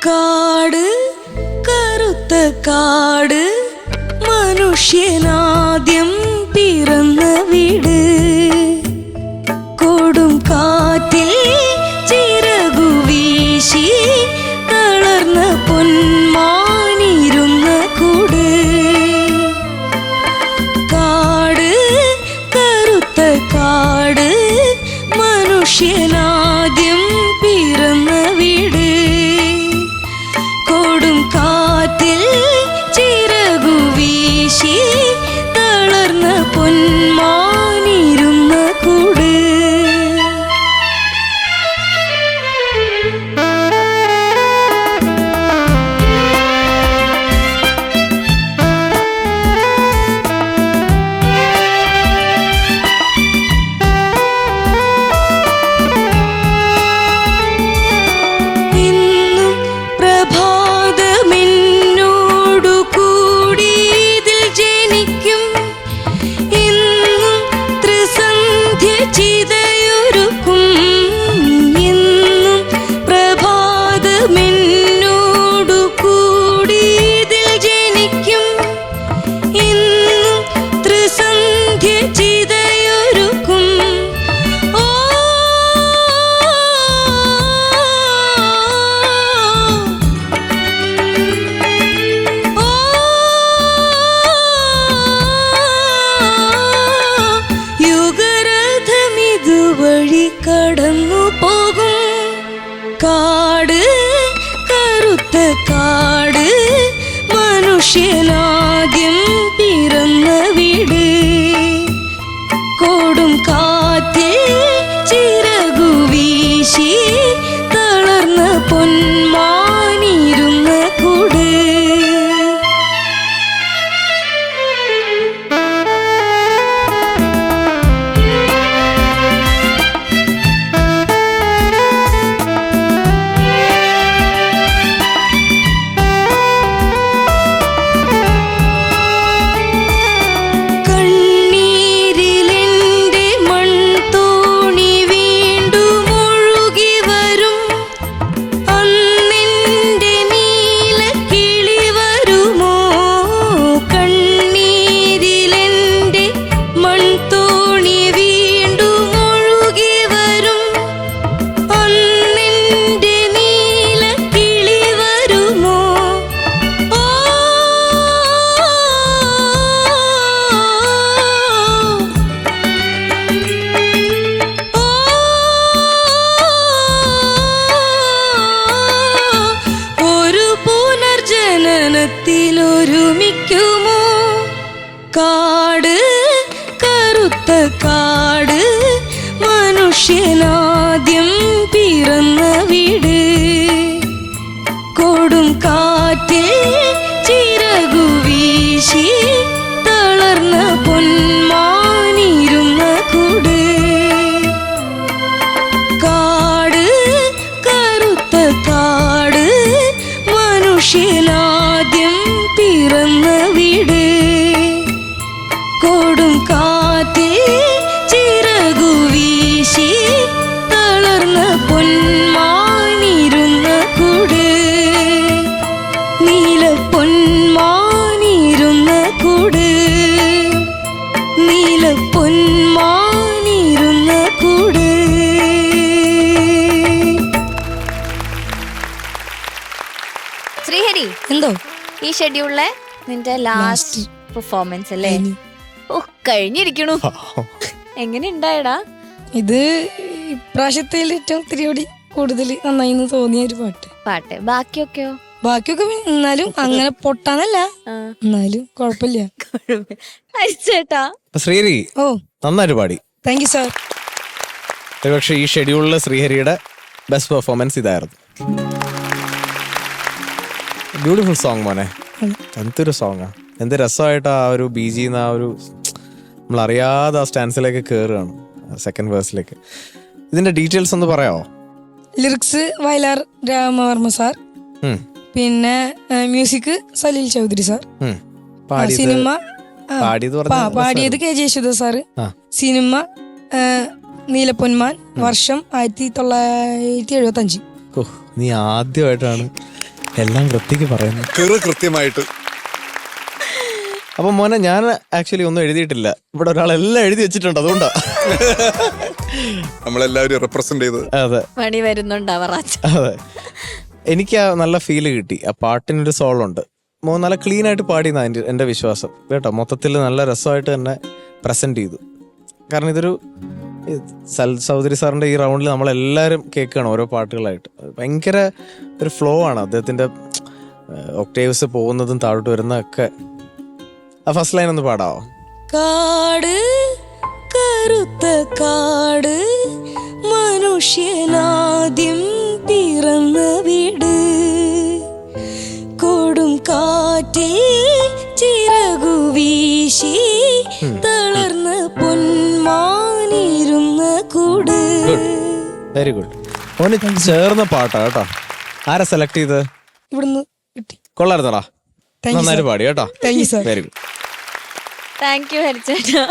കാട് കറുത്ത കാട് മനുഷ്യനാദ്യം പിറന്ന വീട്. കൊടും കാറ്റിൽ ചിറകു വീശി തളർന്ന പൊന്മാനിരുന്ന കൂട്. കാട് കറുത്ത കാട് മനുഷ്യനാദ്യം പിറന്ന വീട്. കൊടും കാറ്റിൽ ചിറകു വീശി തളർന്ന പൊന്മാനിരുന്ന കൂട്. കടന്നു പോകും കാട് കറുത്ത കാട് മനുഷ്യനാദ്യം പിറന്ന വീട്. കൊടും കാറ്റിൽ ചിറകു വീശി തളർന്ന പൊന്മാനിരുന്ന കൂട്. ഒരുമിക്കുമോ കാട് കറുത്ത കാട് മനുഷ്യനാദ്യം പിറന്ന വീട്. കൊടും കാറ്റിൽ ചിറകു വീശി തളർന്ന പൊന്മാനിരുന്ന കൂട്. കാട് കറുത്ത കാട് മനുഷ്യനാദ്യം പിറന്ന വീട്. കൊടും കാറ്റിൽ ചിറകു വീശി തളർന്ന പൊന്മാനിരുന്ന കൂട്. നീല പൊന്മാനിരുന്ന കൂട്. നീല പൊന്മാനിരുന്ന കൂട്. ശ്രീഹരി, എന്തോ ഈ ഷെഡ്യൂളിലെ നിന്റെ ലാസ്റ്റ് പെർഫോമൻസ് അല്ലേ? ഓ, കഴിഞ്ഞിരിക്കണു. എങ്ങനെ ഉണ്ടായടാ? ഇത് ഇപ്രാവശ്യത്തെ ഏറ്റവും ഇത്തിരി കൂടുതൽ നന്നായി തോന്നിയ ഒരു പാട്ട്. ബാക്കിയൊക്കെയോ? ബാക്കിയൊക്കെ എന്നാലും അങ്ങനെ പൊട്ടാന്നല്ല, എന്നാലും കുഴപ്പമില്ല. ചേട്ടാ ശ്രീഹരി ഓ നന്നായിട്ട് പാടി. Thank you sir. പക്ഷെ ഈ ഷെഡ്യൂളില് ശ്രീഹരിയുടെ ബെസ്റ്റ് പെർഫോമൻസ് ഇതായിരുന്നു. ബ്യൂട്ടിഫുൾ സോങ് മോനെ, എന്തൊരു സോങ്ങാ, എന്ത് രസമായിട്ട് ആ ഒരു ബീജിന്ന് ആ ഒരു നമ്മളറിയാതെ ആ സ്റ്റാൻസിലേക്ക് കയറുകയാണ്, സെക്കൻഡ് വേഴ്സിലേക്ക്. ഇതിന്റെ ഡീറ്റെയിൽസ് ഒന്ന് പറയാമോ? ലിറിക്സ് വയലാർ രാമവർമ്മ സാർ, പിന്നെ music Salil Chowdhury sir, cinema പാടിയത് K Yesudas sir, cinema Neelaponman, വർഷം 1975. നീ ആദ്യമായിട്ടാണ് എല്ലാം വൃത്തിക്ക് പറയുന്നു. കൃത്യമായിട്ട്. അപ്പൊ മോനെ ഞാൻ ആക്ച്വലി ഒന്നും എഴുതിയിട്ടില്ല. ഇവിടെ ഒരാളെല്ലാം എഴുതി വെച്ചിട്ടുണ്ട്, അതുകൊണ്ടാ. നമ്മളെല്ലാവരും റെപ്രസെന്റ് ചെയ്ത്. അതെ പണി വരുന്നുണ്ടാവാ. അതെ, എനിക്ക് ആ നല്ല ഫീല് കിട്ടി. ആ പാട്ടിനൊരു സോളുണ്ട്. മോൻ നല്ല ക്ലീൻ ആയിട്ട് പാടിയെന്നാ എൻ്റെ വിശ്വാസം കേട്ടോ. മൊത്തത്തിൽ നല്ല രസമായിട്ട് തന്നെ പ്രസന്റ് ചെയ്തു. കാരണം ഇതൊരു ചൗധരി സാറിന്റെ ഈ റൗണ്ടിൽ നമ്മളെല്ലാവരും കേൾക്കുകയാണ് ഓരോ പാട്ടുകളായിട്ട്. ഭയങ്കര ഒരു ഫ്ലോ ആണ് അദ്ദേഹത്തിന്റെ. ഒക്ടേവ്സ് പോകുന്നതും താഴോട്ട് വരുന്നതൊക്കെ. ആ ഫസ്റ്റ് ലൈൻ ഒന്ന് പാടാവോ? കാട് കറുത്ത കാട് മനുഷ്യനാദ്യം പിറന്ന വീട്, കൊടും കാറ്റിൽ ചിറകു വീശി തളർന്ന പൊന്മാനിരുന്ന കൂട്. Very good. മോന് ചേർന്ന പാട്ടാ കേട്ടോ. ആരാ സെലക്ട് ചെയ്ത്? ഇവിടുന്ന് കിട്ടി. കൊള്ളായിരുന്നടാ, Thank you, നന്നായിട്ട് sir. പാടി കേട്ടോ. Thank you, sir. Very good. Thank you ഹരിച്ചേട്ടാ.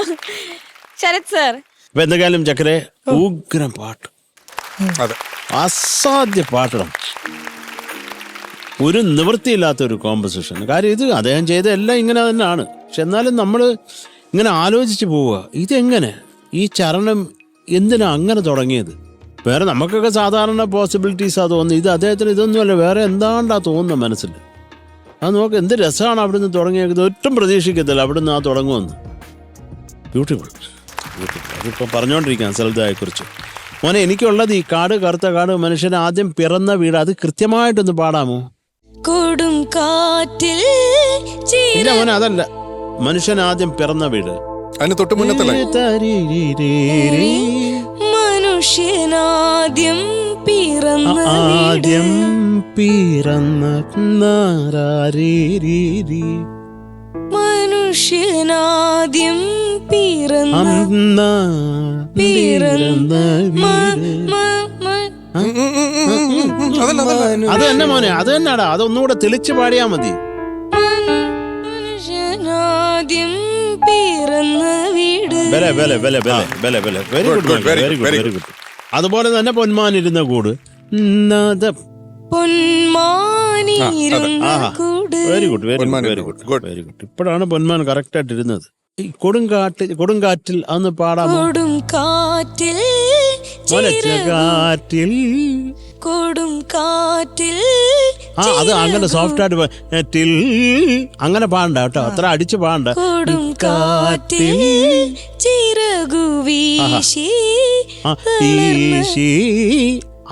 ശരത് സർ. അപ്പൊ എന്തെങ്കിലും ചക്കരെ ഉഗ്രം പാട്ട്, അതെ, അസാധ്യ പാട്ടണം. ഒരു നിവൃത്തിയില്ലാത്ത ഒരു കോമ്പസിഷൻ. കാര്യം ഇത് അദ്ദേഹം ചെയ്ത എല്ലാം ഇങ്ങനെ തന്നെയാണ്. പക്ഷെ എന്നാലും നമ്മൾ ഇങ്ങനെ ആലോചിച്ച് പോവുക, ഇതെങ്ങനെ ഈ ചരണം എന്തിനാ അങ്ങനെ തുടങ്ങിയത്? വേറെ നമുക്കൊക്കെ സാധാരണ പോസിബിലിറ്റീസാ തോന്നുന്നത്. ഇത് അദ്ദേഹത്തിന് ഇതൊന്നുമല്ല, വേറെ എന്താണ്ടാ തോന്നുന്നത് മനസ്സിൽ. അത് നോക്ക്, എന്ത് രസമാണ് അവിടുന്ന് തുടങ്ങിയത്. ഒട്ടും പ്രതീക്ഷിക്കത്തില്ല അവിടുന്ന് ആ തുടങ്ങുമെന്ന്. Beautiful beautiful. അതിപ്പോൾ പറഞ്ഞുകൊണ്ടിരിക്കുകയാണ് സൽദായെക്കുറിച്ച്. മോനെ, എനിക്കുള്ളത് ഈ കാട്, കറുത്ത കാട്, മനുഷ്യൻ ആദ്യം പിറന്ന വീട്. അത് കൃത്യമായിട്ടൊന്ന് പാടാമോ? കൊടും കാറ്റിൽ ഇല്ല മോനെ, അതല്ല. മനുഷ്യൻ ആദ്യം പിറന്ന വീട്. അതിന് തൊട്ട് മുന്നത്തല്ലേ? മനുഷ്യനാദ്യം പിറന്ന ആദ്യം പിറന്ന മനുഷ്യനാദ്യം പിറന്ന അത് തന്നെ മോനെ, അത് തന്നെടാ. അതൊന്നുകൂടെ തെളിച്ച് പാടിയാ മതി. മനുഷ്യനാദ്യം പിറന്ന വീട്. Very good. അതുപോലെ തന്നെ പൊന്മാനിരുന്ന കൂട്. പൊന്മാനിരുന്ന കൂട്. Very good. ഇപ്പോഴാണ് പൊന്മാൻ കറക്റ്റ് ആയിട്ട് ഇരുന്നത്. ഈ കൊടുങ്കാറ്റിൽ അന്ന് പാടാമോ? കൊടും കാറ്റിൽ കാറ്റിൽ കൊടും കാറ്റിൽ. അത് അങ്ങനെ സോഫ്റ്റ് ആയിട്ട് അങ്ങനെ പാടണ്ട കേട്ടോ, അത്ര അടിച്ച് പാടണ്ട. കൊടും കാറ്റിൽ ചിറകു വീശി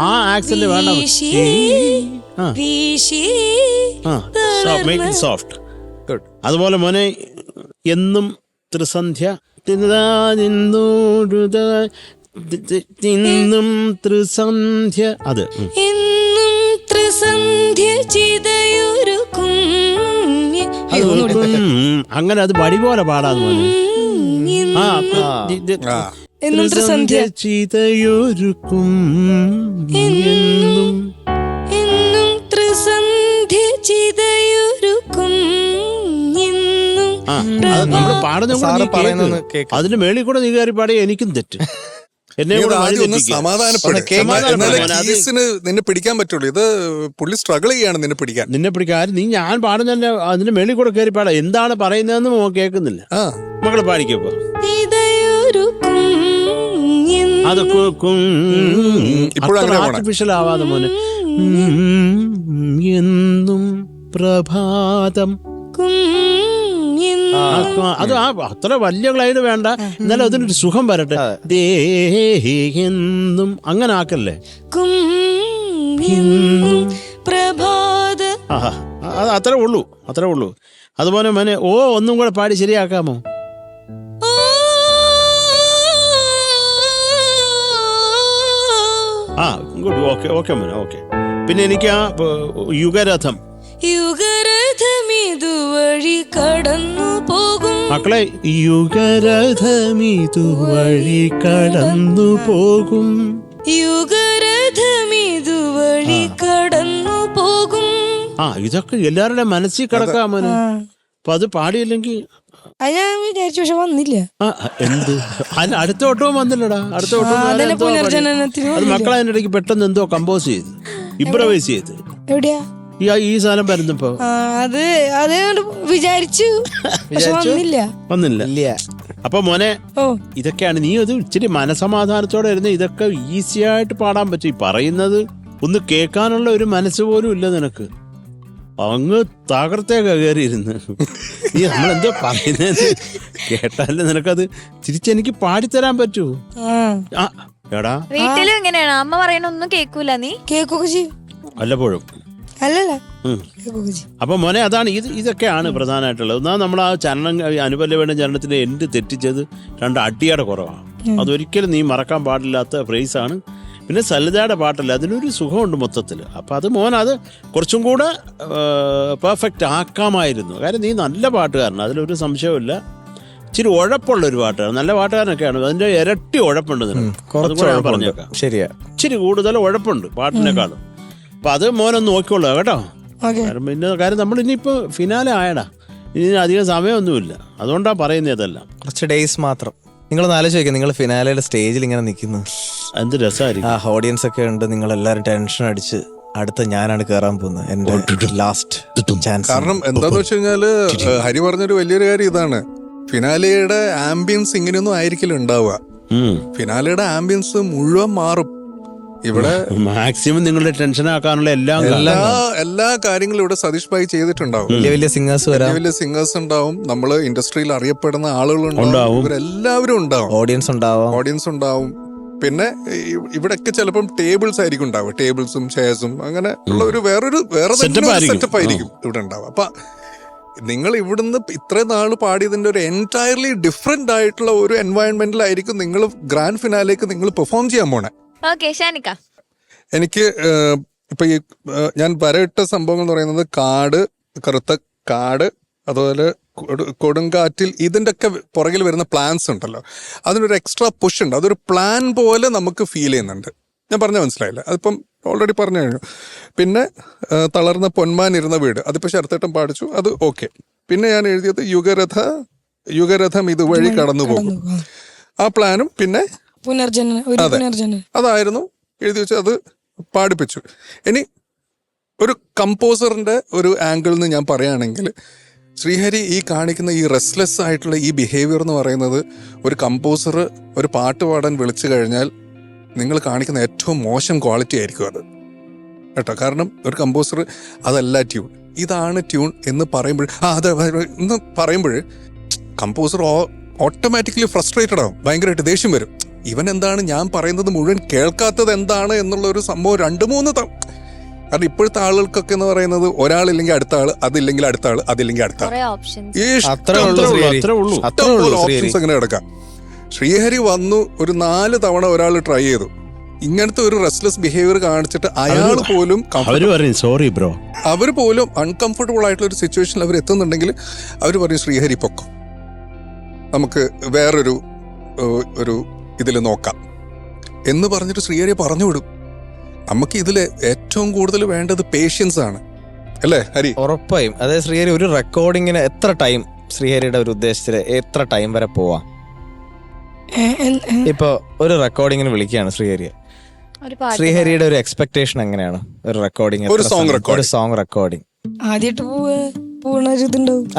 ആ ആക്സന്റ് വേണ്ട. വീശി മേക്ക് ഇറ്റ് സോഫ്റ്റ്. അതുപോലെ മോനെ, എന്നും ത്രിസന്ധ്യ ഇന്നും ത്രിസന്ധ്യ. അത് എന്നും ത്രിസന്ധ്യ ചിതയൊരുക്കും. അങ്ങനെ അത് വടി പോലെ പാടാതെ മോനെ. എന്നും ത്രിസന്ധ്യ ചിതയൊരുക്കും. എന്നും ത്രിസന്ധ്യ ചിതയൊരുക്കും. നമ്മള് പാടുന്ന അതിന്റെ മേളിൽ കൂടെ നീ കയറി പാടിയ എനിക്കും തെറ്റ്. എന്നെ നിന്നെ പിടിക്കാൻ പറ്റുള്ളൂ. ഇത് പുള്ളി സ്ട്രഗിൾ ചെയ്യാണ് നിന്നെ പിടിക്കാൻ. നീ ഞാൻ പാടുന്ന അതിന്റെ മേളിൽ കൂടെ കയറി പാടാ. എന്താണ് പറയുന്നതെന്ന് കേൾക്കുന്നില്ല. മക്കളെ പാടിക്കപ്പോ. അതൊക്കെ ആർട്ടിഫിഷ്യൽ ആവാതെ മോനെ. എന്നും പ്രഭാതം. അത് അത്ര വലിയ ഗ്ലൈഡ് വേണ്ട, എന്നാലും അതിനൊരു സുഖം വരട്ടെ. എന്നും അങ്ങനെ ആക്കല്ലേ. അത് അത്രേ ഉള്ളൂ. അതുപോലെ മോനെ, ഒന്നും കൂടെ പാടി ശരിയാക്കാമോ? ഗുഡ്. ഓക്കെ മോനെ, ഓക്കെ. പിന്നെ എനിക്ക് ആ യുഗരഥം ഇതുവഴി കടന്നു പോകും. മക്കളെ, യുഗരഥമിതുവഴി കടന്നു പോകും. യുഗരഥമിതുവഴി കടന്നു പോകും. ഇതൊക്കെ എല്ലാവരുടെ മനസ്സിൽ കിടക്കാമോനെ. അപ്പൊ അത് പാടിയില്ലെങ്കിൽ ഞാൻ വിചാരിച്ചു, പക്ഷെ വന്നില്ല. എന്ത് അടുത്ത ഓട്ടവും വന്നില്ലടാ. അടുത്ത ഓട്ടവും പുനർജനനത്തിന് അത് മക്കളെ അതിനിടയ്ക്ക് പെട്ടെന്ന് എന്തോ കമ്പോസ് ചെയ്ത് ഇംപ്രവൈസ് ചെയ്ത്. എവിടെയാ? ഈ സാധനം വരുന്നപ്പോ അത് വിചാരിച്ചു പക്ഷെ വന്നില്ല. വന്നില്ല. ഇല്ല. അപ്പൊ മോനെ, ഓ ഇതൊക്കെയാണ് നീ അത് ഇച്ചിരി മനസമാധാനത്തോടെ ഇരുന്ന് ഇതൊക്കെ ഈസി ആയിട്ട് പാടാൻ പറ്റും. ഈ പറയുന്നത് ഒന്ന് കേൾക്കാനുള്ള ഒരു മനസ്സ് പോലും ഇല്ല നിനക്ക്. അങ്ങ് തകർത്തേക്ക് കയറിയിരുന്ന് നീ നമ്മളെന്തോ പറയുന്നത് കേട്ടാലും നിനക്കത് തിരിച്ചെനിക്ക് പാടിത്തരാൻ പറ്റൂ. ആ എടാ, വീട്ടിലും ഇങ്ങനെയാണ്, അമ്മ പറയണ ഒന്നും കേൾക്കൂല നീ? കേക്കൊക്കെ ചെയ്യും. വല്ലപ്പോഴും. അല്ലല്ല ഉം. കേക്കൊക്കെ ചെയ്യും. അപ്പൊ മോനെ, അതാണ് ഇതൊക്കെയാണ് പ്രധാനമായിട്ടുള്ളത്. ഒന്നാ നമ്മൾ ആ ചരണം അനുപല്ലവിയുടെ ചരണത്തിന്റെ എൻഡ് തെറ്റിച്ചത് 2 അടിയുടെ കുറവാണ്. അതൊരിക്കലും നീ മറക്കാൻ പാടില്ലാത്ത ഫ്രേസാണ്. പിന്നെ സലിതയുടെ പാട്ടല്ല, അതിനൊരു സുഖമുണ്ട് മൊത്തത്തിൽ. അപ്പം അത് മോൻ അത് കുറച്ചും കൂടെ പെർഫെക്റ്റ് ആക്കാമായിരുന്നു. കാര്യം നീ നല്ല പാട്ടുകാരനാണ്, അതിലൊരു സംശയമില്ല. ഇച്ചിരി ഉഴപ്പുള്ളൊരു പാട്ടുകാരൻ, നല്ല പാട്ടുകാരനൊക്കെയാണ്. അതിന്റെ ഇരട്ടി ഉഴപ്പുണ്ട് നിനക്ക്, പറഞ്ഞേക്കാം. ശരിയാ, ഇച്ചിരി കൂടുതൽ ഉഴപ്പുണ്ട് പാട്ടിനെക്കാളും. അപ്പം അത് മോനൊന്ന് നോക്കിക്കൊള്ളുക കേട്ടോ. കാരണം പിന്നെ കാര്യം നമ്മൾ ഇനിയിപ്പോൾ ഫിനാലെ ആയടാ, ഇനി അധികം സമയമൊന്നുമില്ല. അതുകൊണ്ടാണ് പറയുന്നത് അതെല്ലാം. കുറച്ച് ഡേയ്സ് മാത്രം. നിങ്ങളൊന്ന് ആലോചിക്കുക, നിങ്ങൾ ഫിനാലയുടെ സ്റ്റേജിൽ ഇങ്ങനെ നിൽക്കുന്നു, എന്ത് രസമായിരിക്കും. ആ ഓഡിയൻസ് ഒക്കെ ഉണ്ട്, നിങ്ങൾ എല്ലാവരും ടെൻഷൻ അടിച്ച് അടുത്ത ഞാനാണ് കയറാൻ പോകുന്നത്, എന്റെ ലാസ്റ്റ് ചാൻസ്. കാരണം എന്താന്ന് വെച്ച് കഴിഞ്ഞാല് ഹരി പറഞ്ഞൊരു വലിയൊരു കാര്യം ഇതാണ്, ഫിനാലയുടെ ആംബിയൻസ് ഇങ്ങനെയൊന്നും ആയിരിക്കില്ല ഉണ്ടാവുക. ഫിനാലയുടെ ആംബിയൻസ് മുഴുവൻ മാറും. ഇവിടെ മാക്സിമം നിങ്ങളുടെ ടെൻഷൻ ആക്കാനുള്ള എല്ലാ കാര്യങ്ങളും ഇവിടെ സതീഷ് ഭായി ചെയ്തിട്ടുണ്ടാവും. വലിയ സിംഗേഴ്സ് വരാം, വലിയ സിംഗേഴ്സ് ഉണ്ടാവും, നമ്മള് ഇൻഡസ്ട്രിയിൽ അറിയപ്പെടുന്ന ആളുകളുണ്ടാവും, ഇവരെല്ലാവരും ഉണ്ടാവും, ഓഡിയൻസ് ഉണ്ടാവും. പിന്നെ ഇവിടെയൊക്കെ ചിലപ്പം ടേബിൾസ് ആയിരിക്കും ഉണ്ടാവുക, ടേബിൾസും ചെയർസും അങ്ങനെ ഉള്ള വേറെ സെറ്റപ്പ് ആയിരിക്കും ഇവിടെ ഉണ്ടാവുക. അപ്പൊ നിങ്ങൾ ഇവിടുന്ന് ഇത്രയും നാള് പാടിയതിന്റെ ഒരു എൻറ്റയർലി ഡിഫറെന്റ് ആയിട്ടുള്ള ഒരു എൻവയൺമെന്റിലായിരിക്കും നിങ്ങൾ ഗ്രാൻഡ് ഫിനാലേക്ക് നിങ്ങൾ പെർഫോം ചെയ്യാൻ പോണേ. എനിക്ക് ഇപ്പൊ ഈ ഞാൻ വരയിട്ട സംഭവങ്ങൾ എന്ന് പറയുന്നത് കാട്, കറുത്ത കാട്, അതുപോലെ കൊടുങ്കാറ്റിൽ, ഇതിൻ്റെ ഒക്കെ പുറകിൽ വരുന്ന പ്ലാൻസ് ഉണ്ടല്ലോ, അതിനൊരു എക്സ്ട്രാ പുഷ് ഉണ്ട്. അതൊരു പ്ലാൻ പോലെ നമുക്ക് ഫീൽ ചെയ്യുന്നുണ്ട്. ഞാൻ പറഞ്ഞാൽ മനസ്സിലായില്ല, അതിപ്പം ഓൾറെഡി പറഞ്ഞു കഴിഞ്ഞു. പിന്നെ തളർന്ന പൊന്മാൻ ഇരുന്ന വീട്, അതിപ്പോൾ ശരത്തേട്ടൻ പാടിച്ചു, അത് ഓക്കെ. പിന്നെ ഞാൻ എഴുതിയത് യുഗരഥം ഇതുവഴി കടന്നു പോകും, ആ പ്ലാനും പിന്നെ അതായിരുന്നു എഴുതി വെച്ച്, അത് പാടിപ്പിച്ചു. ഇനി ഒരു കമ്പോസറിന്റെ ഒരു ആംഗിളിൽ നിന്ന് ഞാൻ പറയുകയാണെങ്കിൽ, ശ്രീഹരി ഈ കാണിക്കുന്ന ഈ റെസ്റ്റ്ലെസ് ആയിട്ടുള്ള ഈ ബിഹേവിയർ എന്ന് പറയുന്നത്, ഒരു കമ്പോസർ ഒരു പാട്ട് പാടാൻ വിളിച്ചു കഴിഞ്ഞാൽ നിങ്ങൾ കാണിക്കുന്ന ഏറ്റവും മോശം ക്വാളിറ്റി ആയിരിക്കും അത് കേട്ടോ. കാരണം ഒരു കമ്പോസർ അതല്ല ട്യൂൺ, ഇതാണ് ട്യൂൺ എന്ന് പറയുമ്പോൾ എന്ന് പറയുമ്പോൾ കമ്പോസർ ഓട്ടോമാറ്റിക്കലി ഫ്രസ്ട്രേറ്റഡ് ആവും, ഭയങ്കരമായിട്ട് ദേഷ്യം വരും. ഇവൻ എന്താണ് ഞാൻ പറയുന്നത് മുഴുവൻ കേൾക്കാത്തത് എന്താണ് എന്നുള്ള ഒരു സംഭവം 2-3 കാരണം ഇപ്പോഴത്തെ ആളുകൾക്കൊക്കെ എന്ന് പറയുന്നത്, ഒരാളില്ലെങ്കിൽ അടുത്ത ആള്, അതില്ലെങ്കിൽ അടുത്ത ആള്, അതില്ലെങ്കിൽ അടുത്ത ആള്, ഓപ്ഷൻസ് അങ്ങനെ കിടക്കാം. ശ്രീഹരി വന്നു ഒരു 4 തവണ ഒരാൾ ട്രൈ ചെയ്തു, ഇങ്ങനത്തെ ഒരു റെസ്റ്റ്ലെസ് ബിഹേവിയർ കാണിച്ചിട്ട് അയാൾ പോലും സോറി ബ്രോ, അവർ പോലും അൺകംഫർട്ടബിൾ ആയിട്ടുള്ള ഒരു സിറ്റുവേഷനിൽ അവർ എത്തുന്നുണ്ടെങ്കിൽ അവർ പറയും ശ്രീഹരി പൊക്കം, നമുക്ക് വേറൊരു ഇതിൽ നോക്കാം എന്ന് പറഞ്ഞിട്ട് ശ്രീഹരി പറഞ്ഞു വിടും. നമുക്ക് ഇതിൽ ഏറ്റവും കൂടുതൽ വേണ്ടത് പേഷ്യൻസ് ആണ്, അല്ലേ ഹരി? ഉറപ്പായും. അതായത് ശ്രീഹരി ഒരു റെക്കോർഡിങ്ങിന് എത്ര ടൈം, ശ്രീഹരിയുടെ ഒരു ഉദ്ദേശത്തില് എത്ര ടൈം വരെ പോവാം? ഇപ്പൊ ഒരു റെക്കോർഡിങ്ങിന് വിളിക്കുകയാണ് ശ്രീഹരിയുടെ ഒരു എക്സ്പെക്ടേഷൻ എങ്ങനെയാണ് ഒരു റെക്കോർഡിങ്, ഒരു സോങ് റെക്കോർഡിങ്? ആദ്യമായിട്ട്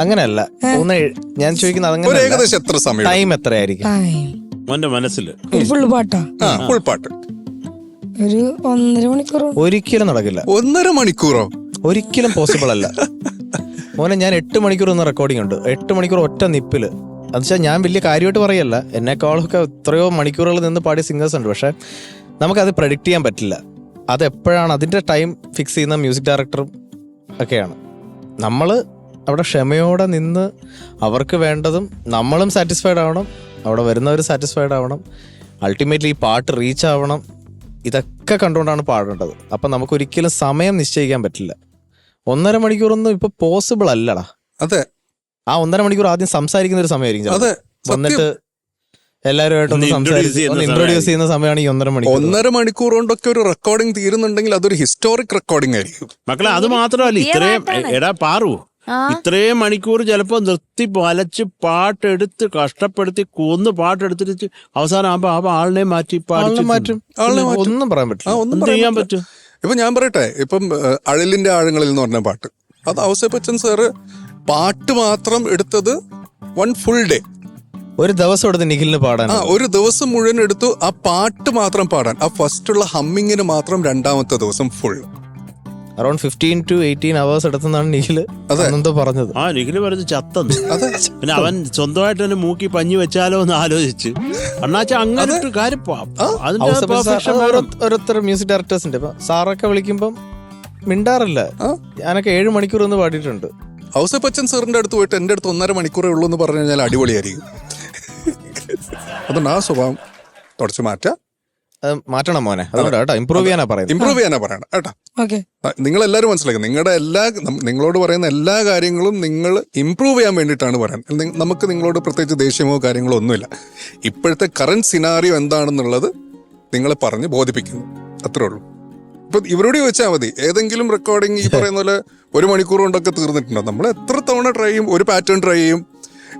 അങ്ങനെയല്ല ഞാൻ ചോദിക്കുന്നത്, അങ്ങനെ ഏകദേശം എത്ര സമയം, ടൈം എത്രയായിരിക്കും മനസ്സിൽ? ഫുൾ പാട്ടാ? ഫുൾ പാട്ട് ഒരു 1.5 മണിക്കൂറോ? ഒരിക്കലും നടക്കില്ല. 1.5 മണിക്കൂറോ? ഒരിക്കലും പോസിബിൾ അല്ല മോനെ. ഞാൻ 8 മണിക്കൂർ ഒന്ന് റെക്കോർഡിംഗ് ഉണ്ട്, 8 മണിക്കൂർ ഒറ്റ നിപ്പില്. എന്നുവെച്ചാൽ ഞാൻ വലിയ കാര്യമായിട്ട് പറയല്ല, എന്നെക്കാളൊക്കെ എത്രയോ മണിക്കൂറുകൾ നിന്ന് പാടിയ സിംഗേഴ്സ് ഉണ്ട്. പക്ഷെ നമുക്കത് പ്രഡിക്റ്റ് ചെയ്യാൻ പറ്റില്ല. അതെപ്പോഴാണ് അതിൻ്റെ ടൈം ഫിക്സ് ചെയ്യുന്ന മ്യൂസിക് ഡയറക്ടറും ഒക്കെയാണ്. നമ്മൾ അവിടെ ക്ഷമയോടെ നിന്ന് അവർക്ക് വേണ്ടതും നമ്മളും സാറ്റിസ്ഫൈഡ് ആവണം, അവിടെ വരുന്നവർ സാറ്റിസ്ഫൈഡ് ആവണം, അൾട്ടിമേറ്റ്ലി ഈ പാട്ട് റീച്ച് ആവണം. ഇതൊക്കെ കണ്ടുകൊണ്ടാണ് പാടേണ്ടത്. അപ്പം നമുക്കൊരിക്കലും സമയം നിശ്ചയിക്കാൻ പറ്റില്ല. 1.5 മണിക്കൂറൊന്നും ഇപ്പൊ പോസിബിൾ അല്ലടാ. അതെ, ആ 1.5 മണിക്കൂർ ആദ്യം സംസാരിക്കുന്ന ഒരു സമയമായിരിക്കും, വന്നിട്ട് എല്ലാവരുമായിട്ടൊന്ന് ഇൻട്രോഡ്യൂസ് ചെയ്യുന്ന സമയമാണ് ഈ 1.5 മണിക്കൂർ. 1.5 മണിക്കൂർ കൊണ്ടൊക്കെ ഒരു റെക്കോർഡിംഗ് തീരുന്നുണ്ടെങ്കിൽ അതൊരു ഹിസ്റ്റോറിക് റെക്കോർഡിംഗ് ആയിരിക്കും മക്കളെ. അത് മാത്രമല്ല, ഇത്രയും പാറു ഇത്രയും മണിക്കൂർ ചിലപ്പോ നിർത്തി വലച്ച് പാട്ടെടുത്ത് കഷ്ടപ്പെടുത്തി പാട്ടെടുത്തിട്ട് അവസാനം ആവുമ്പോ ആളിനെ മാറ്റി മാറ്റും. ഒന്നും പറയാൻ പറ്റില്ല. ഒന്നും ചെയ്യാൻ പറ്റും. ഇപ്പം ഞാൻ പറയട്ടെ, ഇപ്പം അഴലിൻ്റെ ആഴങ്ങളിൽ എന്ന് പറഞ്ഞ പാട്ട്, അത് ഔസേപ്പച്ചൻ സാറ് പാട്ട് മാത്രം എടുത്തത് 1 full day. ഒരു ദിവസം എടുത്ത് നിഖിലിന് പാടാൻ. ഒരു ദിവസം മുഴുവൻ എടുത്തു ആ പാട്ട് മാത്രം പാടാൻ. ആ ഫസ്റ്റുള്ള ഹമ്മിങ്ങിന് മാത്രം 2ാമത്തെ ദിവസം ഫുൾ. അറൌണ്ട് 15 to 18 hours എടുത്തെന്നാണ് നിഖിൽ എന്തോ പറഞ്ഞത്. നിഖില് പറഞ്ഞ് ചത്തെന്ന്. പിന്നെ അവൻ സ്വന്തമായിട്ട് തന്നെ മൂക്കി പഞ്ഞി വെച്ചാലോ എന്ന് ആലോചിച്ച് അണ്ണാച്ച അങ്ങനെ ഒരു കാര്യം. ഓരോരുത്തർ മ്യൂസിക് ഡയറക്ടേഴ്സിന്റെ ഇപ്പൊ സാറൊക്കെ വിളിക്കുമ്പം മിണ്ടാറില്ല. ഞാനൊക്കെ 7 മണിക്കൂർ ഒന്ന് പാടിയിട്ടുണ്ട്. ഔസേപ്പച്ചൻ സാറിന്റെ അടുത്ത് പോയിട്ട് എൻ്റെ അടുത്ത് 1.5 മണിക്കൂറേ ഉള്ളൂ എന്ന് പറഞ്ഞു കഴിഞ്ഞാൽ അടിപൊളിയായിരിക്കും. അതുകൊണ്ട് ആ സ്വഭാവം തുടച്ചു മാറ്റാം. മാറ്റണം മോനെ, അതുകൊണ്ട് കേട്ടോ ഇമ്പ്രൂവ് ചെയ്യാനാ പറയുന്നത്. ഇമ്പ്രൂവ് ചെയ്യാനാ പറയണം കേട്ടോ. നിങ്ങളെല്ലാവരും മനസ്സിലാക്കുക, നിങ്ങളോട് പറയുന്ന എല്ലാ കാര്യങ്ങളും നിങ്ങൾ ഇമ്പ്രൂവ് ചെയ്യാൻ വേണ്ടിയിട്ടാണ് പറയുന്നത്. നമുക്ക് നിങ്ങളോട് പ്രത്യേകിച്ച് ദേഷ്യമോ കാര്യങ്ങളോ ഒന്നുമില്ല. ഇപ്പോഴത്തെ കറന്റ് സിനാറിയോ എന്താണെന്നുള്ളത് നിങ്ങളെ പറഞ്ഞ് ബോധിപ്പിക്കുന്നു, അത്രേ ഉള്ളൂ. ഇപ്പൊ ഇവരോട് ചോദിച്ചാൽ മതി, ഏതെങ്കിലും റെക്കോർഡിങ് ഈ പറയുന്ന പോലെ 1 മണിക്കൂർ കൊണ്ടൊക്കെ തീർന്നിട്ടുണ്ടോ? നമ്മൾ എത്ര തവണ ട്രൈ ചെയ്യും, ഒരു പാറ്റേൺ ട്രൈ ചെയ്യും,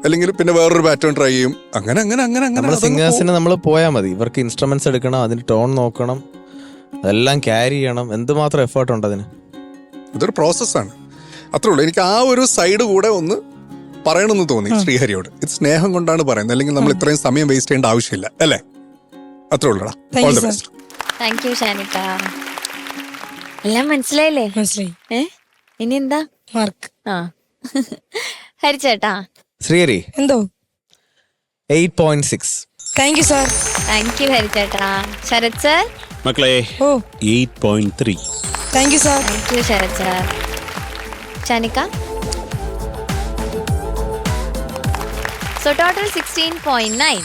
അല്ലെങ്കിൽ പിന്നെ വേറൊരു പാറ്റേൺ ട്രൈ ചെയ്യും, അങ്ങനെ അങ്ങനെ അങ്ങനെ അങ്ങനെ. സിംഗേഴ്സിന് നമ്മൾ പോയാൽ മതി, ഇവർക്ക് ഇൻസ്ട്രുമെന്റ്സ് എടുക്കണം, അതിന് ടോൺ നോക്കണം, അതെല്ലാം ക്യാരി ചെയ്യണം. എന്തുമാത്രം എഫേർട്ട് ഉണ്ട് അതിന്. ഇതൊരു പ്രോസസ്സാണ്, അത്രേ ഉള്ളൂ. എനിക്ക് ആ ഒരു സൈഡ് കൂടെ ഒന്ന് പറയണമെന്ന് തോന്നി ശ്രീഹരിയോട്. ഇത് സ്നേഹം കൊണ്ടാണ് പറയുന്നത്, അല്ലെങ്കിൽ നമ്മൾ ഇത്രയും സമയം വേസ്റ്റ് ചെയ്യേണ്ട ആവശ്യമില്ല, അല്ലേ? അത്രേ ഉള്ളൂടാ. All the best. Thank you ഷാനിക്ക. എല്ലാം മനസ്സിലായില്ലേ? മനസ്സിലായി. ഇനി എന്താ മാർക്ക്? ഹരിച്ചേട്ടാ. ശ്രീഹരി എന്തോ 8.6. Thank you sir. Thank you ഹരിച്ചേട്ടാ. ശരത് സർ മക്കളെ 8.3. Thank you sir. Thank you Sharath sir. ഷാനിക്ക. So total 16.9.